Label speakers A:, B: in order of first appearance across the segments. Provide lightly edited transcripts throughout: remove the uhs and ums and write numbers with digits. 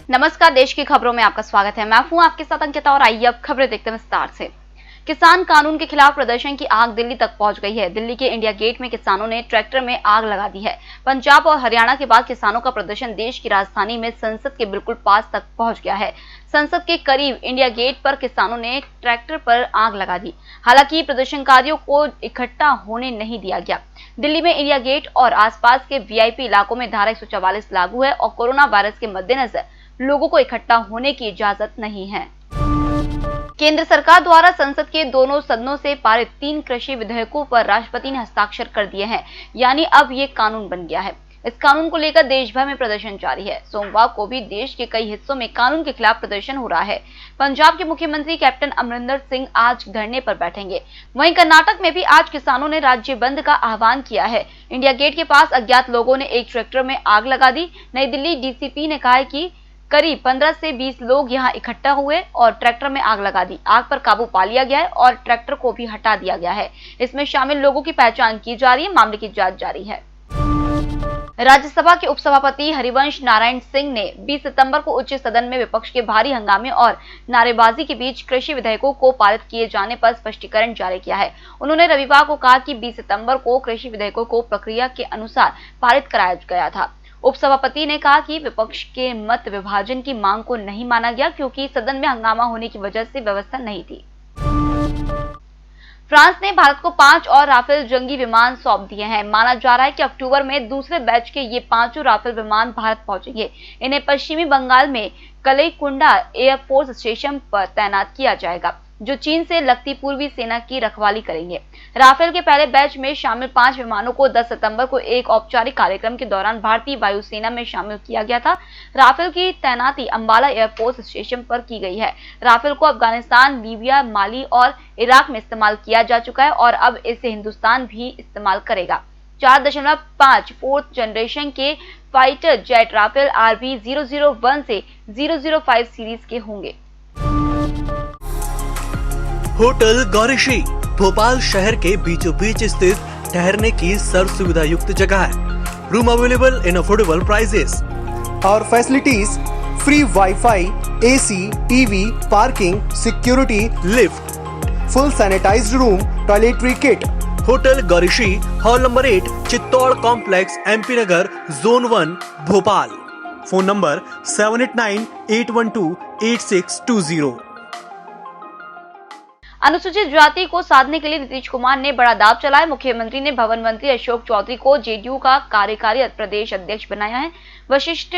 A: नमस्कार, देश की खबरों में आपका स्वागत है। मैं हूं आपके साथ अंकिता और आइए अब खबरें देखते हैं विस्तार से। किसान कानून के खिलाफ प्रदर्शन की आग दिल्ली तक पहुंच गई है। दिल्ली के इंडिया गेट में किसानों ने ट्रैक्टर में आग लगा दी है। पंजाब और हरियाणा के बाद किसानों का प्रदर्शन देश की राजधानी में संसद के बिल्कुल पास तक पहुंच गया है। संसद के करीब इंडिया गेट पर किसानों ने ट्रैक्टर पर आग लगा दी। हालांकि प्रदर्शनकारियों को इकट्ठा होने नहीं दिया गया। दिल्ली में इंडिया गेट और आसपास के वीआईपी इलाकों में धारा 144 लागू है और कोरोना वायरस के मद्देनजर लोगों को इकट्ठा होने की इजाजत नहीं है। केंद्र सरकार द्वारा संसद के दोनों सदनों से पारित 3 कृषि विधेयकों पर राष्ट्रपति ने हस्ताक्षर कर दिए हैं, यानी अब ये कानून बन गया है। इस कानून को लेकर देश भर में प्रदर्शन जारी है। सोमवार को भी देश के कई हिस्सों में कानून के खिलाफ प्रदर्शन हो रहा है। पंजाब के मुख्यमंत्री कैप्टन अमरिंदर सिंह आज धरने पर बैठेंगे। वहीं कर्नाटक में भी आज किसानों ने राज्य बंद का आह्वान किया है। इंडिया गेट के पास अज्ञात लोगों ने एक ट्रैक्टर में आग लगा दी। नई दिल्ली डीसीपी ने कहा है कि करीब 15 से 20 लोग यहां इकट्ठा हुए और ट्रैक्टर में आग लगा दी। आग पर काबू पा लिया गया है और ट्रैक्टर को भी हटा दिया गया है। इसमें शामिल लोगों की पहचान की जा रही है। मामले की जांच जारी है। राज्यसभा के उपसभापति हरिवंश नारायण सिंह ने 20 सितंबर को उच्च सदन में विपक्ष के भारी हंगामे और नारेबाजी के बीच कृषि विधेयकों को पारित किए जाने पर स्पष्टीकरण जारी किया है। उन्होंने रविवार को कहा कि 20 सितंबर को कृषि विधेयकों को प्रक्रिया के अनुसार पारित कराया गया था। उपसभापति ने कहा कि विपक्ष के मत विभाजन की मांग को नहीं माना गया क्योंकि सदन में हंगामा होने की वजह से व्यवस्था नहीं थी। फ्रांस ने भारत को 5 और राफेल जंगी विमान सौंप दिए हैं। माना जा रहा है कि अक्टूबर में दूसरे बैच के ये 5 राफेल विमान भारत पहुंचेंगे। इन्हें पश्चिमी बंगाल में कलईकुंडा एयरफोर्स स्टेशन पर तैनात किया जाएगा, जो चीन से लगती पूर्वी सेना की रखवाली करेंगे। राफेल के पहले बैच में शामिल 5 विमानों को 10 सितंबर को एक औपचारिक कार्यक्रम के दौरान भारतीय वायुसेना में शामिल किया गया था। राफेल की तैनाती अंबाला एयरफोर्स स्टेशन पर की गई है। राफेल को अफगानिस्तान, लीबिया, माली और इराक में इस्तेमाल किया जा चुका है और अब इसे हिंदुस्तान भी इस्तेमाल करेगा। 4.5 फोर्थ जनरेशन के फाइटर जेट राफेल RB 001 से 005 सीरीज के होंगे।
B: होटल गौरीशी भोपाल शहर के बीचों बीच स्थित ठहरने की सर्व सुविधा युक्त जगह है। Room available in affordable prices
C: और facilities free wifi, AC, TV, parking, security,
B: lift,
C: full sanitised room, toiletry kit.
B: Hotel Gaurishi, hall number 8, Chittor complex, MP Nagar, zone 1, Bhopal. Phone number 7898128620।
A: अनुसूचित जाति को साधने के लिए नीतीश कुमार ने बड़ा दांव चलाया। मुख्यमंत्री ने भवन मंत्री अशोक चौधरी को JDU का कार्यकारी प्रदेश अध्यक्ष बनाया है। वशिष्ठ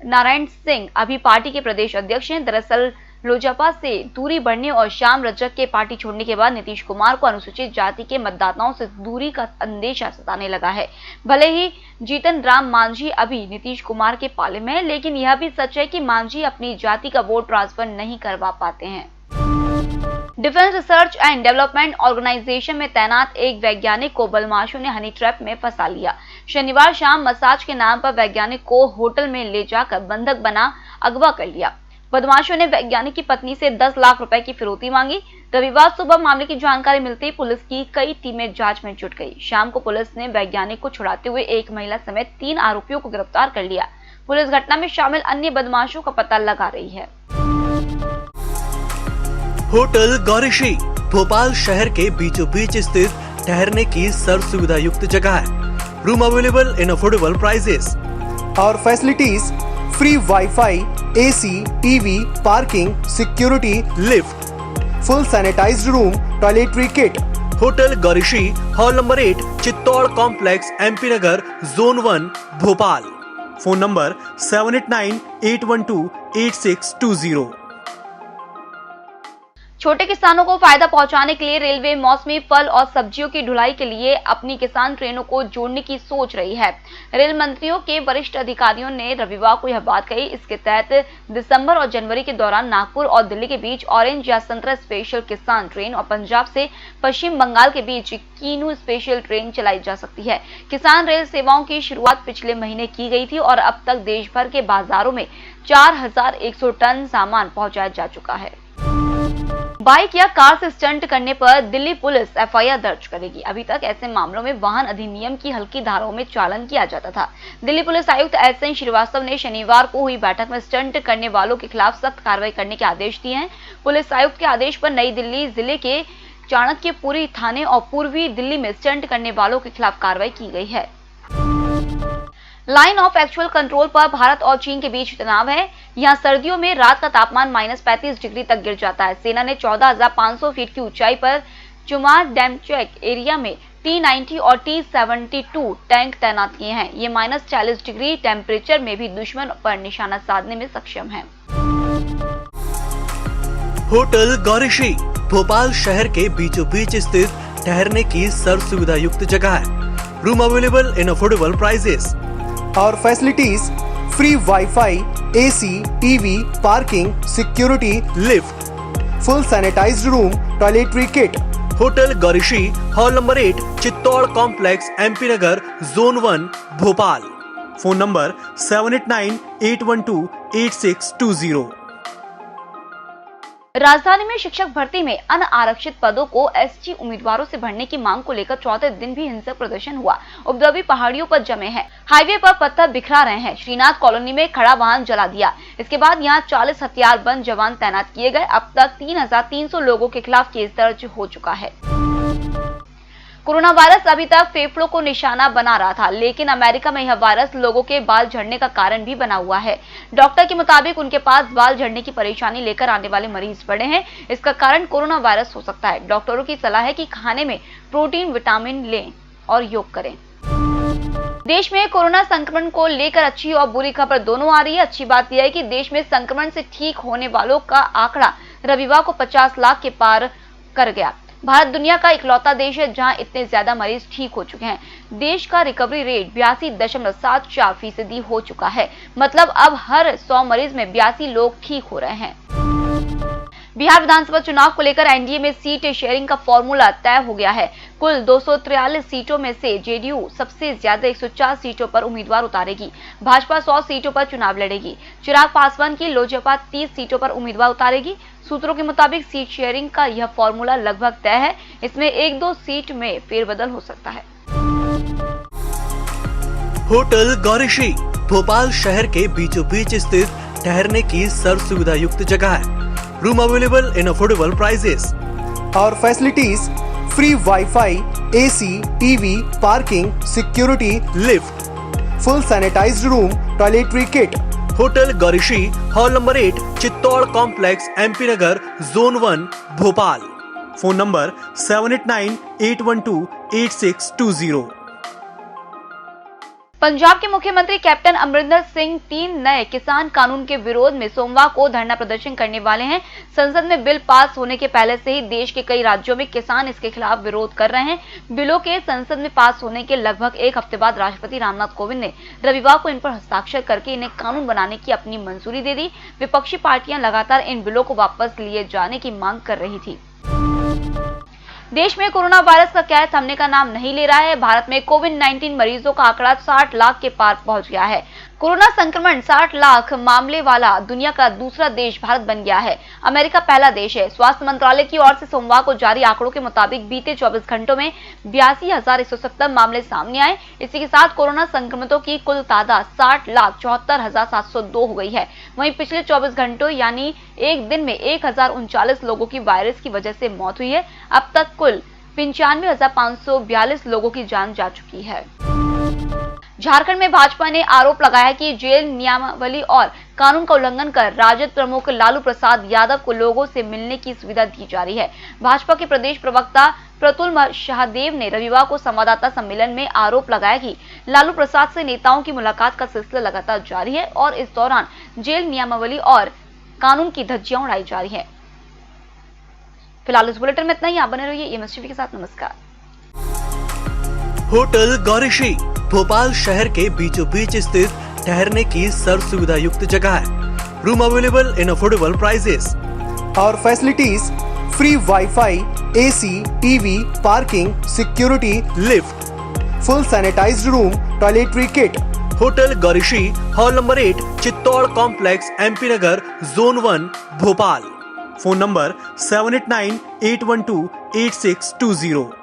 A: नारायण सिंह अभी पार्टी के प्रदेश अध्यक्ष हैं। दरअसल लोजपा से दूरी बढ़ने और श्याम रजक के पार्टी छोड़ने के बाद नीतीश कुमार को अनुसूचित जाति के मतदाताओं से दूरी का अंदेशा सताने लगा है। भले ही जीतन राम मांझी अभी नीतीश कुमार के पाले में है, लेकिन यह भी सच है कि मांझी अपनी जाति का वोट ट्रांसफर नहीं करवा पाते हैं। Defence research and development organisation में तैनात एक वैज्ञानिक को बदमाशों ने हनी ट्रैप में फंसा लिया। शनिवार शाम मसाज के नाम पर वैज्ञानिक को होटल में ले जाकर बंधक बना अगवा कर लिया। बदमाशों ने वैज्ञानिक की पत्नी से 10 लाख रुपए की फिरौती मांगी। रविवार सुबह मामले की जानकारी मिलते ही पुलिस की कई टीमें जांच में जुट गई। शाम को पुलिस ने वैज्ञानिक को छुड़ाते हुए एक महिला समेत 3 आरोपियों को गिरफ्तार कर लिया। पुलिस घटना में शामिल अन्य बदमाशों का पता लगा रही है।
B: होटल गौरीशी भोपाल शहर के बीचों बीच स्थित ठहरने की सर्व सुविधा युक्त जगह है। Room available in affordable prices
C: और facilities free wifi, AC, TV, parking, security,
B: lift,
C: full sanitised room, toiletry kit.
B: Hotel Gaurishi, hall number 8, Chittor complex, MP Nagar, zone 1, Bhopal. Phone number 7898128620।
A: छोटे किसानों को फायदा पहुंचाने के लिए रेलवे मौसमी फल और सब्जियों की ढुलाई के लिए अपनी किसान ट्रेनों को जोड़ने की सोच रही है। रेल मंत्रियों के वरिष्ठ अधिकारियों ने रविवार को यह बात कही। इसके तहत दिसंबर और जनवरी के दौरान नागपुर और दिल्ली के बीच ऑरेंज या संतरा स्पेशल किसान ट्रेन और पंजाब से पश्चिम बंगाल के बीच कीनू स्पेशल ट्रेन चलाई जा सकती है। किसान रेल सेवाओं की शुरुआत पिछले महीने की गई थी और अब तक देश भर के बाजारों में 4100 टन सामान पहुंचाया जा चुका है। बाइक या कार से स्टंट करने पर दिल्ली पुलिस एफआईआर दर्ज करेगी। अभी तक ऐसे मामलों में वाहन अधिनियम की हल्की धाराओं में चालन किया जाता था। दिल्ली पुलिस आयुक्त एसएन श्रीवास्तव ने शनिवार को हुई बैठक में स्टंट करने वालों के खिलाफ सख्त कार्रवाई करने के आदेश दिए हैं। पुलिस आयुक्त के आदेश पर नई दिल्ली जिले के चाणक्यपुरी थाने और पूर्वी दिल्ली में स्टंट करने वालों के खिलाफ कार्रवाई की गई है। लाइन ऑफ एक्चुअल कंट्रोल पर भारत और चीन के बीच तनाव है। यहां सर्दियों में रात का तापमान -35 डिग्री तक गिर जाता है। सेना ने 14,500 फीट की ऊंचाई पर चुमार डैमचेक एरिया में T-90 और T-72 टैंक तैनात किए हैं। ये -40 डिग्री टेम्परेचर में भी दुश्मन पर निशाना साधने में सक्षम है।
B: होटल गौरीश्री भोपाल शहर के बीचों बीच स्थित ठहरने की सर्व सुविधा युक्त जगह है। Room available in affordable prices
C: और facilities free wifi, AC, TV, parking, security,
B: lift,
C: full sanitised room, toiletry kit.
B: Hotel Gaurishri, hall number 8, Chittor complex, MP Nagar, zone 1, Bhopal. Phone number 7898128620।
A: राजधानी में शिक्षक भर्ती में अनारक्षित पदों को एसटी उम्मीदवारों से भरने की मांग को लेकर चौथे दिन भी हिंसक प्रदर्शन हुआ। उपद्रवी पहाड़ियों पर जमे हैं, हाईवे पर पत्थर बिखरा रहे हैं। श्रीनाथ कॉलोनी में खड़ा वाहन जला दिया। इसके बाद यहां 40 हथियारबंद जवान तैनात किए गए। अब तक 3,300 लोगों के खिलाफ केस दर्ज हो चुका है। कोरोना वायरस अभी तक फेफड़ों को निशाना बना रहा था, लेकिन अमेरिका में यह वायरस लोगों के बाल झड़ने का कारण भी बना हुआ है। डॉक्टर के मुताबिक उनके पास बाल झड़ने की परेशानी लेकर आने वाले मरीज बढ़े हैं। इसका कारण कोरोना वायरस हो सकता है। डॉक्टरों की सलाह है कि खाने में प्रोटीन, विटामिन लें और योग करें। देश में कोरोना संक्रमण को लेकर अच्छी और बुरी खबर दोनों आ रही है। अच्छी बात यह है कि देश में संक्रमण से ठीक होने वालों का आंकड़ा रविवार को 50 लाख के पार कर गया। भारत दुनिया का इकलौता देश है जहां इतने ज्यादा मरीज ठीक हो चुके हैं। देश का रिकवरी रेट 82.74% हो चुका है। मतलब अब हर 100 मरीज में 82 लोग ठीक हो रहे हैं। बिहार विधानसभा चुनाव को लेकर एनडीए में सीट शेयरिंग का फॉर्मूला तय हो गया है। कुल 243 सीटों में से जेडीयू सबसे ज्यादा 104 सीटों पर उम्मीदवार उतारेगी। भाजपा 100 सीटों पर चुनाव लड़ेगी। चिराग पासवान की लोजपा 30 सीटों पर उम्मीदवार उतारेगी। सूत्रों के मुताबिक सीट शेयरिंग का यह फॉर्मूला लगभग तय है। इसमें 1-2 सीट में फेरबदल हो सकता है।
B: होटल गौरीश्री भोपाल शहर के बीचों बीच स्थित ठहरने की सर्व सुविधा युक्त जगह है। Room available in affordable prices
C: और facilities free wifi, AC, TV, parking, security,
B: lift,
C: full sanitised room, toiletry kit.
B: Hotel Gaurishri, hall number 8, Chittor complex, MP Nagar, zone 1, Bhopal. Phone number 7898128620।
A: Punjab के मुख्यमंत्री कैप्टन अमरिंदर सिंह 3 नए किसान कानून के विरोध में सोमवार को धरना प्रदर्शन करने वाले हैं। संसद में बिल पास होने के पहले से ही देश के कई राज्यों में किसान इसके खिलाफ विरोध कर रहे हैं। बिलों के संसद में पास होने के लगभग एक हफ्ते बाद राष्ट्रपति रामनाथ कोविंद ने रविवार को इन पर हस्ताक्षर करके इन्हें कानून बनाने की अपनी मंजूरी दे दी। विपक्षी पार्टियां लगातार इन बिलों को वापस लिए जाने की मांग कर रही थी। देश में कोरोना वायरस का कहर थमने का नाम नहीं ले रहा है। भारत में कोविड-19 मरीजों का आंकड़ा 60 लाख के पार पहुंच गया है। कोरोना संक्रमण 60 लाख मामले वाला दुनिया का दूसरा देश भारत बन गया है। अमेरिका पहला देश है। स्वास्थ्य मंत्रालय की ओर से सोमवार को जारी आंकड़ों के मुताबिक बीते 24 घंटों में 82,170 मामले सामने आए। इसी के साथ कोरोना संक्रमितों की कुल तादाद 60,74,702 हो गई है। वहीं पिछले 24 घंटों यानी एक दिन में 1,039 लोगों की वायरस की वजह से मौत हुई है। अब तक कुल 95,542 लोगों की जान जा चुकी है। झारखंड में भाजपा ने आरोप लगाया कि जेल नियमावली और कानून का उल्लंघन कर राजद प्रमुख लालू प्रसाद यादव को लोगों से मिलने की सुविधा दी जा रही है। भाजपा के प्रदेश प्रवक्ता प्रतुल शाहदेव ने रविवार को संवाददाता सम्मेलन में आरोप लगाया कि लालू प्रसाद से नेताओं की मुलाकात का सिलसिला लगातार जारी है और इस दौरान जेल नियमावली और कानून की धज्जियां उड़ाई जा रही है। फिलहाल इस बुलेटिन में इतना ही। आप बने रहिए MSTV के साथ। नमस्कार।
B: होटल गौरीश्री भोपाल शहर के बीचों बीच स्थित ठहरने की सर्व सुविधा युक्त जगह है। Room available in affordable prices
C: और facilities free wifi, AC, TV, parking, security,
B: lift,
C: full sanitised room, toiletry kit.
B: Hotel Gaurishri, hall number 8, Chittor complex, MP Nagar, zone 1, Bhopal. Phone number 7898128620।